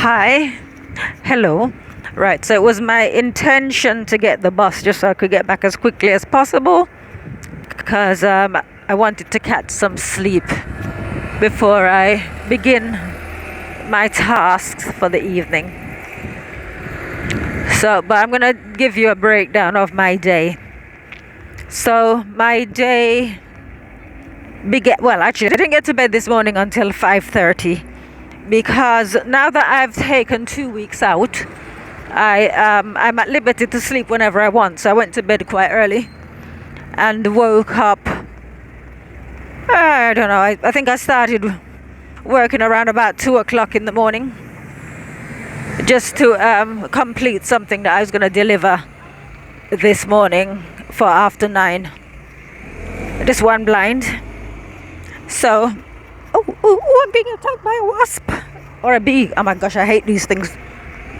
Hi. Hello. Right, so it was my intention to get the bus just so I could get back as quickly as possible because I wanted to catch some sleep before I begin my tasks for the evening. But I'm going to give you a breakdown of my day. So my day began, well, actually, I didn't get to bed this morning until 5:30 because now that I've taken 2 weeks out, I'm at liberty to sleep whenever I want. So I went to bed quite early and woke up. I don't know. I think I started working around about 2 o'clock in the morning just to complete something that I was going to deliver this morning for after 9. Just one blind. So, I'm being attacked by a wasp or a bee. Oh my gosh, I hate these things.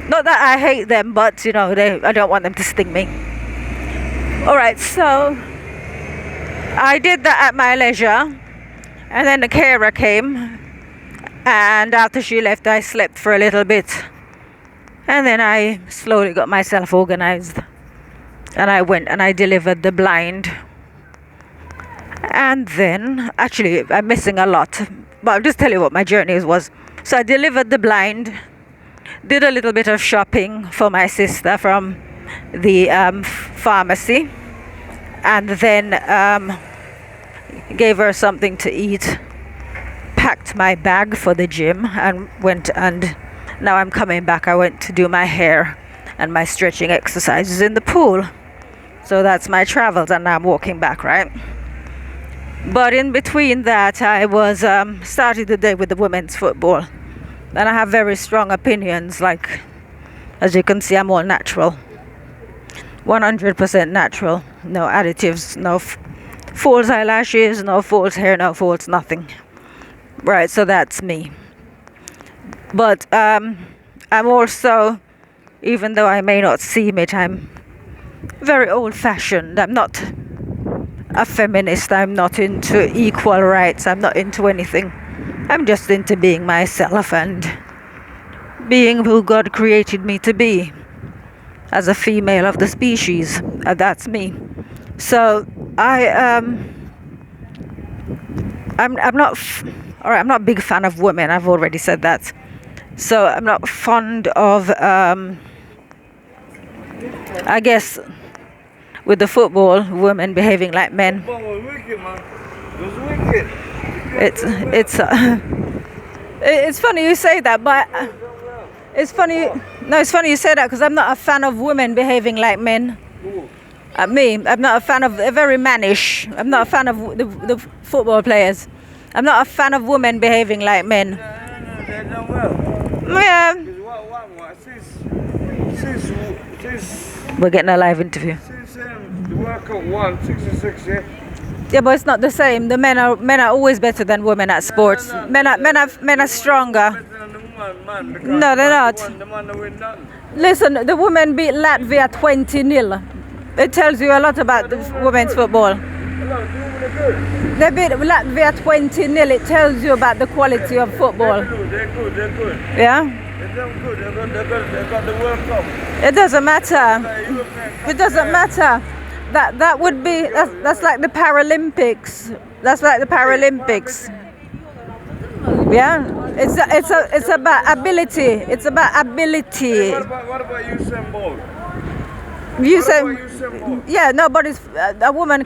Not that I hate them, but you know, I don't want them to sting me. All right, so I did that at my leisure, and then the carer came, and after she left, I slept for a little bit, and then I slowly got myself organized, and I went and I delivered the blind. And then, actually, I'm missing a lot, but I'll just tell you what my journey was. So I delivered the blind, did a little bit of shopping for my sister from the pharmacy, and then gave her something to eat, packed my bag for the gym, and went, and now I'm coming back. I went to do my hair and my stretching exercises in the pool. So that's my travels, and now I'm walking back, right? But in between that, I was started the day with the women's football, and I have very strong opinions. Like, as you can see, I'm all natural, 100% natural, no additives, no false eyelashes, no false hair, no false nothing. Right, so that's me. But I'm also, even though I may not seem it, I'm very old-fashioned. I'm not a feminist. I'm not into equal rights. I'm not into anything. I'm just into being myself and being who God created me to be as a female of the species. That's me. So I'm not all right, I'm not a big fan of women. I've already said that. So I'm not fond of I guess with the football, women behaving like men. It's funny you say that, but it's funny. No, it's funny you say that because I'm not a fan of women behaving like men. I'm not a fan of. They're very mannish. I'm not a fan of the football players. I'm not a fan of women behaving like men. Yeah. We're getting a live interview. The World Cup 166, yeah. Yeah, but it's not the same. The men are always better than women at sports. Men are stronger. No, they're not. Listen, the women beat Latvia 20-0. It tells you a lot about the women's football. They beat Latvia 20-0. It tells you about the quality of football. They're good. Yeah? They're good. They got the World Cup. It doesn't matter. It doesn't matter. That would be that's like the Paralympics. That's like the Paralympics. Yeah, it's about ability. It's about ability. What about Usain Bolt? Yeah, nobody's a woman.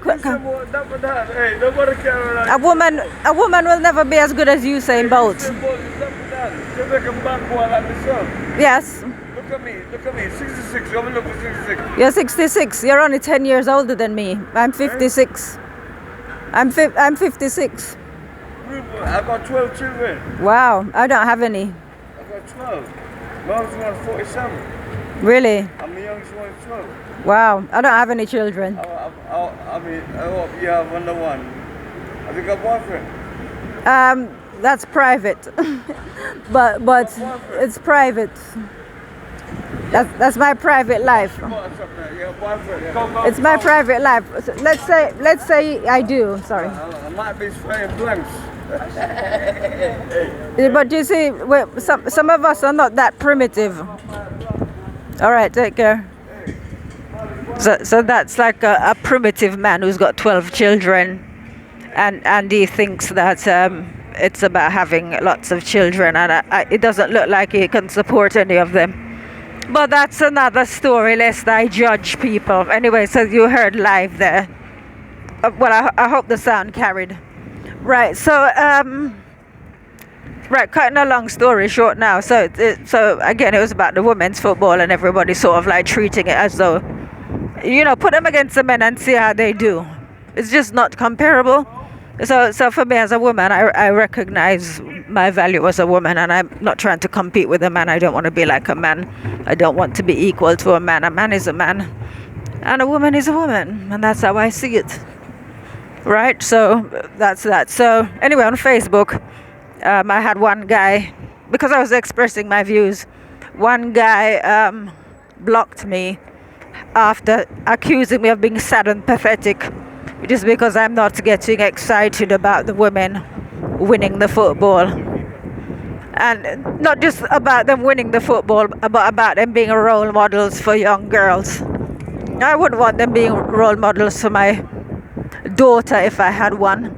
A woman will never be as good as Usain Bolt. Yes. Look at me, 66, I'm looking for 66. You're 66, you're only 10 years older than me. I'm 56. I'm 56. I got 12 children. Wow, I don't have any. I got 12. Mom's one 47. Really? I'm the youngest one 12. Wow, I don't have any children. I hope you have another one. Have you got boyfriend? That's private. but it's private. That's my private life. It's my private life. Let's say I do. Sorry. I might be spraying blanks. But you see, some of us are not that primitive. All right, take care. So that's like a primitive man who's got 12 children, and he thinks that it's about having lots of children, and it doesn't look like he can support any of them. But that's another story, lest I judge people. Anyway, so you heard live there. Well, I hope the sound carried. Right, so, right, cutting a long story short now. So again, it was about the women's football, and everybody sort of like treating it as though, put them against the men and see how they do. It's just not comparable. So for me as a woman, I recognize my value as a woman, and I'm not trying to compete with a man. I don't want to be like a man. I don't want to be equal to a man. A man is a man, and a woman is a woman, and that's how I see it. Right? So that's that. So anyway, on Facebook, I had one guy, because I was expressing my views, one guy blocked me after accusing me of being sad and pathetic, just because I'm not getting excited about the women winning the football. And not just about them winning the football, but about them being role models for young girls. I wouldn't want them being role models for my daughter if I had one.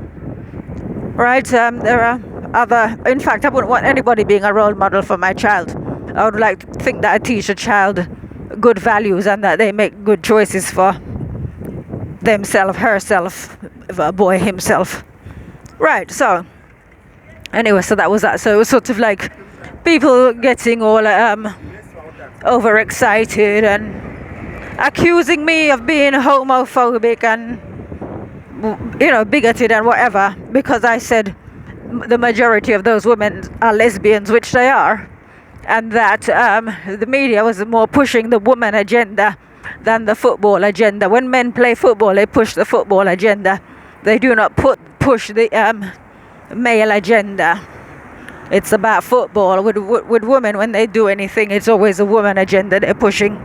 Right? There are other... In fact, I wouldn't want anybody being a role model for my child. I would like to think that I teach a child good values and that they make good choices for themselves, herself, a boy himself. Right, so anyway, so that was that. So it was sort of like people getting all overexcited and accusing me of being homophobic and bigoted and whatever, because I said the majority of those women are lesbians, which they are, and that the media was more pushing the woman agenda than the football agenda. When men play football, they push the football agenda. They do not push the male agenda. It's about football. With women, when they do anything, it's always a woman agenda they're pushing.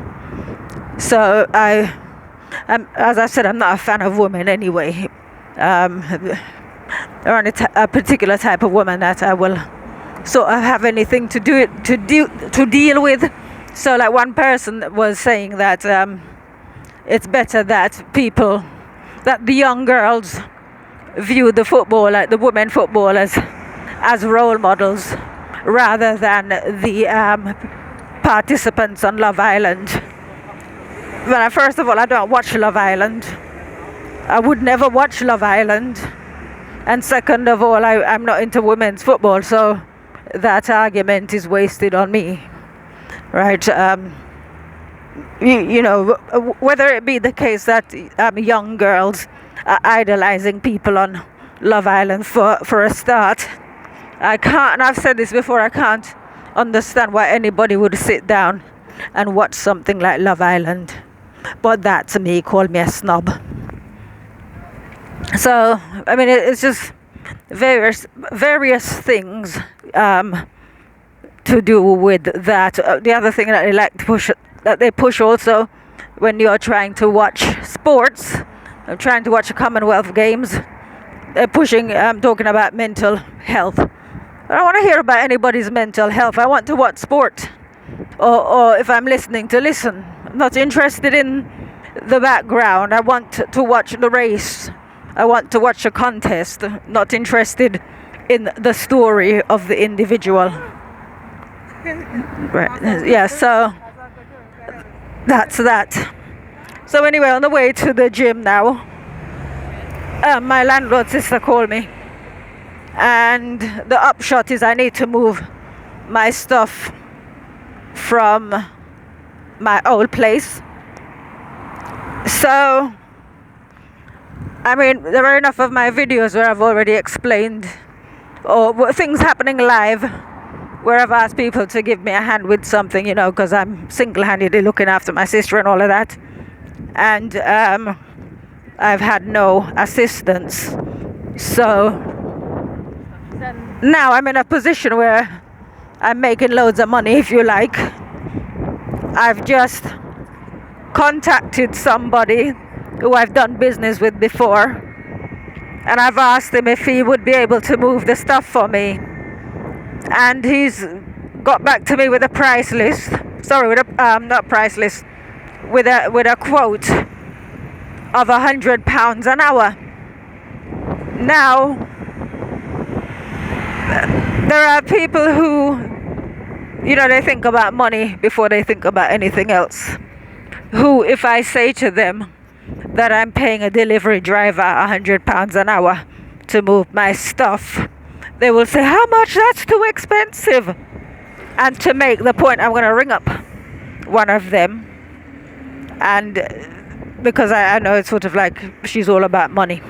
So as I said, I'm not a fan of women anyway. There aren't a particular type of woman that I will sort of have anything to deal with. So like one person was saying that it's better that the young girls view the football, like the women footballers, as role models rather than the participants on Love Island. Well, first of all, I don't watch Love Island. I would never watch Love Island. And second of all, I'm not into women's football, so that argument is wasted on me. Right? Whether it be the case that young girls are idolizing people on Love Island for a start, I can't, and I've said this before, I can't understand why anybody would sit down and watch something like Love Island. But that, to me, called me a snob. So, I mean, it's just various things to do with that. The other thing that they like to push, that they push also when you're trying to watch sports, trying to watch the Commonwealth Games, they're pushing, talking about mental health. I don't want to hear about anybody's mental health. I want to watch sport. Or if I'm listening, to listen. I'm not interested in the background. I want to watch the race. I want to watch a contest. Not interested in the story of the individual. Right. Yeah, so that's that. So anyway, on the way to the gym now, my landlord sister called me. And the upshot is I need to move my stuff from my old place. So, I mean, there are enough of my videos where I've already explained or things happening live where I've asked people to give me a hand with something, because I'm single-handedly looking after my sister and all of that. And I've had no assistance. So now I'm in a position where I'm making loads of money, if you like. I've just contacted somebody who I've done business with before, and I've asked him if he would be able to move the stuff for me, and he's got back to me with a price list. Sorry, with a not price list, with a quote of £100 an hour. Now, there are people who, they think about money before they think about anything else. Who, if I say to them that I'm paying a delivery driver £100 an hour to move my stuff, they will say, how much? That's too expensive. And to make the point, I'm going to ring up one of them, and because I know it's sort of like she's all about money,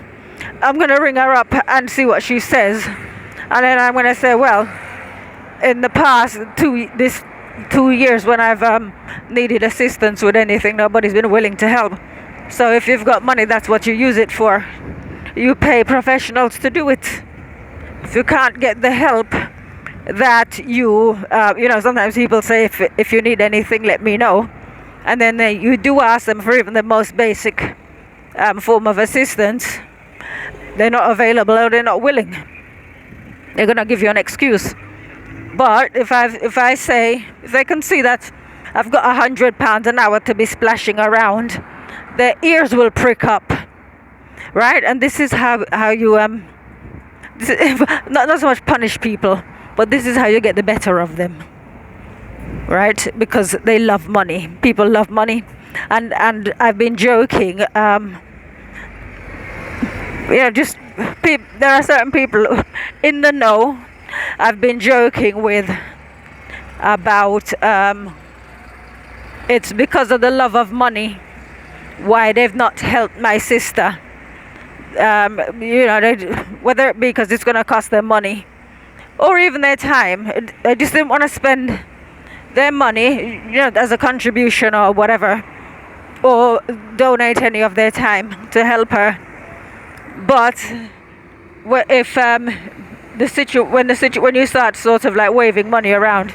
I'm going to ring her up and see what she says, and then I'm going to say, well, in the past 2 years when I've needed assistance with anything, nobody's been willing to help. So if you've got money, that's what you use it for. You pay professionals to do it. If you can't get the help that you sometimes people say, if you need anything, let me know, and then you do ask them for even the most basic form of assistance. They're not available or they're not willing. They're gonna give you an excuse. But if they can see that I've got £100 an hour to be splashing around, their ears will prick up, right? And this is how you not so much punish people, but this is how you get the better of them, right? Because they love money. People love money, and I've been joking. There are certain people in the know. I've been joking with about it's because of the love of money why they've not helped my sister. Whether it be because it's going to cost them money or even their time. They just didn't want to spend their money, as a contribution or whatever, or donate any of their time to help her. But if when you start sort of like waving money around,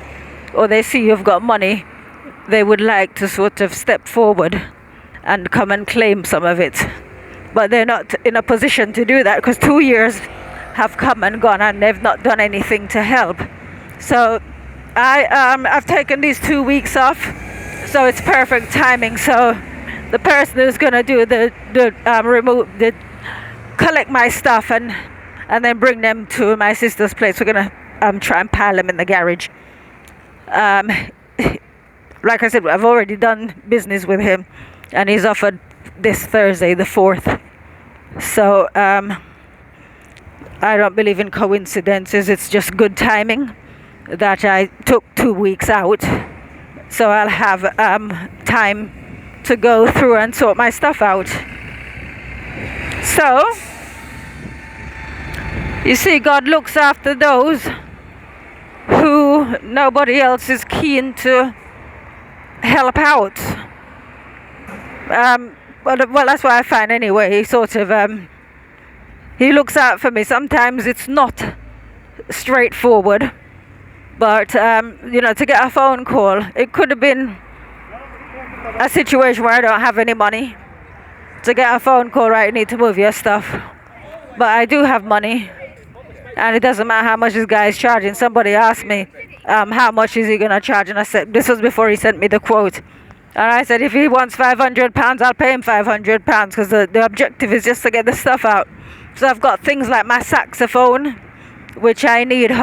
or they see you've got money, they would like to sort of step forward and come and claim some of it. But they're not in a position to do that because 2 years have come and gone and they've not done anything to help. So I've taken these 2 weeks off, so it's perfect timing. So the person who's gonna do collect my stuff and then bring them to my sister's place. We're gonna try and pile them in the garage. Like I said, I've already done business with him, and he's offered this Thursday, the 4th. So I don't believe in coincidences. It's just good timing that I took 2 weeks out, so I'll have time to go through and sort my stuff out. So you see, God looks after those who nobody else is keen to help out. Well, that's what I find anyway. He sort of he looks out for me. Sometimes it's not straightforward, but to get a phone call, it could have been a situation where I don't have any money. To get a phone call, right, you need to move your stuff, but I do have money, and it doesn't matter how much this guy is charging. Somebody asked me how much is he gonna charge, and I said, this was before he sent me the quote. And I said, if he wants £500, I'll pay him £500 because the objective is just to get the stuff out. So I've got things like my saxophone, which I need to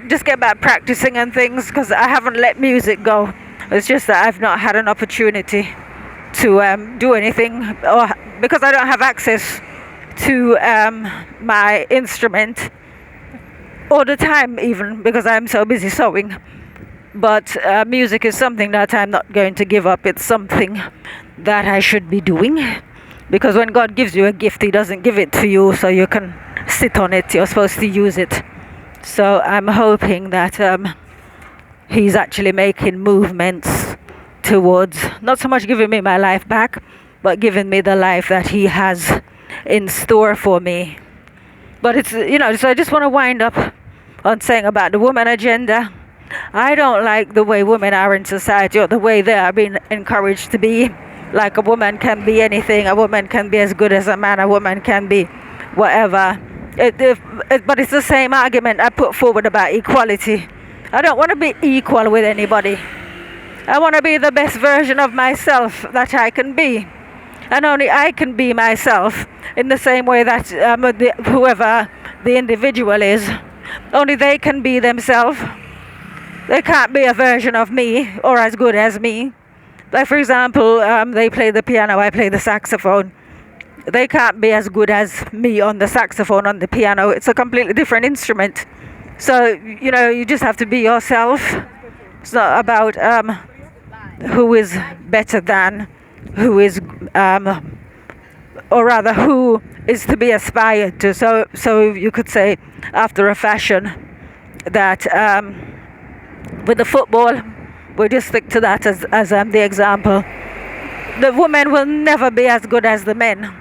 just get back practicing and things, because I haven't let music go. It's just that I've not had an opportunity to do anything, or because I don't have access to my instrument all the time, even because I'm so busy sewing. But music is something that I'm not going to give up. It's something that I should be doing, because when God gives you a gift, He doesn't give it to you so you can sit on it. You're supposed to use it. So I'm hoping that He's actually making movements towards not so much giving me my life back, but giving me the life that He has in store for me. But it's, so I just want to wind up on saying about the woman agenda. I don't like the way women are in society, or the way they are being encouraged to be. like a woman can be anything, a woman can be as good as a man, a woman can be whatever. But it's the same argument I put forward about equality. I don't want to be equal with anybody. I want to be the best version of myself that I can be. And only I can be myself in the same way that whoever the individual is, only they can be themselves. They can't be a version of me or as good as me. Like, for example, they play the piano, I play the saxophone. They can't be as good as me on the saxophone, on the piano. It's a completely different instrument. So, you just have to be yourself. It's not about who is better than, who is, or rather, who is to be aspired to. So you could say, after a fashion, that with the football, we'll just stick to that as the example. The women will never be as good as the men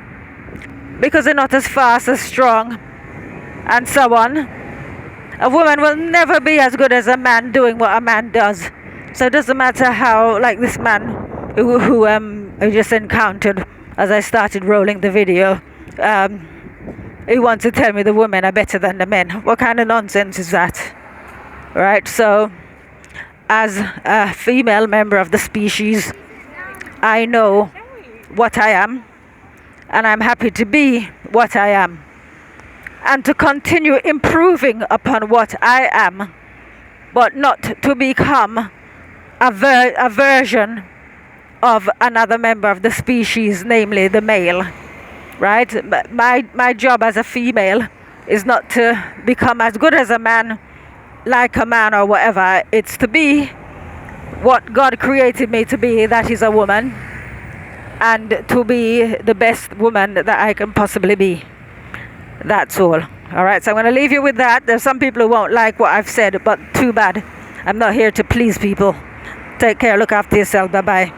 because they're not as fast, as strong, and so on. A woman will never be as good as a man doing what a man does. So it doesn't matter how, like this man who I just encountered as I started rolling the video, he wants to tell me the women are better than the men. What kind of nonsense is that? Right? So, as a female member of the species, I know what I am, and I'm happy to be what I am, and to continue improving upon what I am, but not to become a version of another member of the species, namely the male. Right? My job as a female is not to become as good as a man, like a man or whatever. It's to be what God created me to be, that is a woman, and to be the best woman that I can possibly be. That's all. Alright, so I'm going to leave you with that. There's some people who won't like what I've said, but too bad. I'm not here to please people. Take care, look after yourself, bye bye.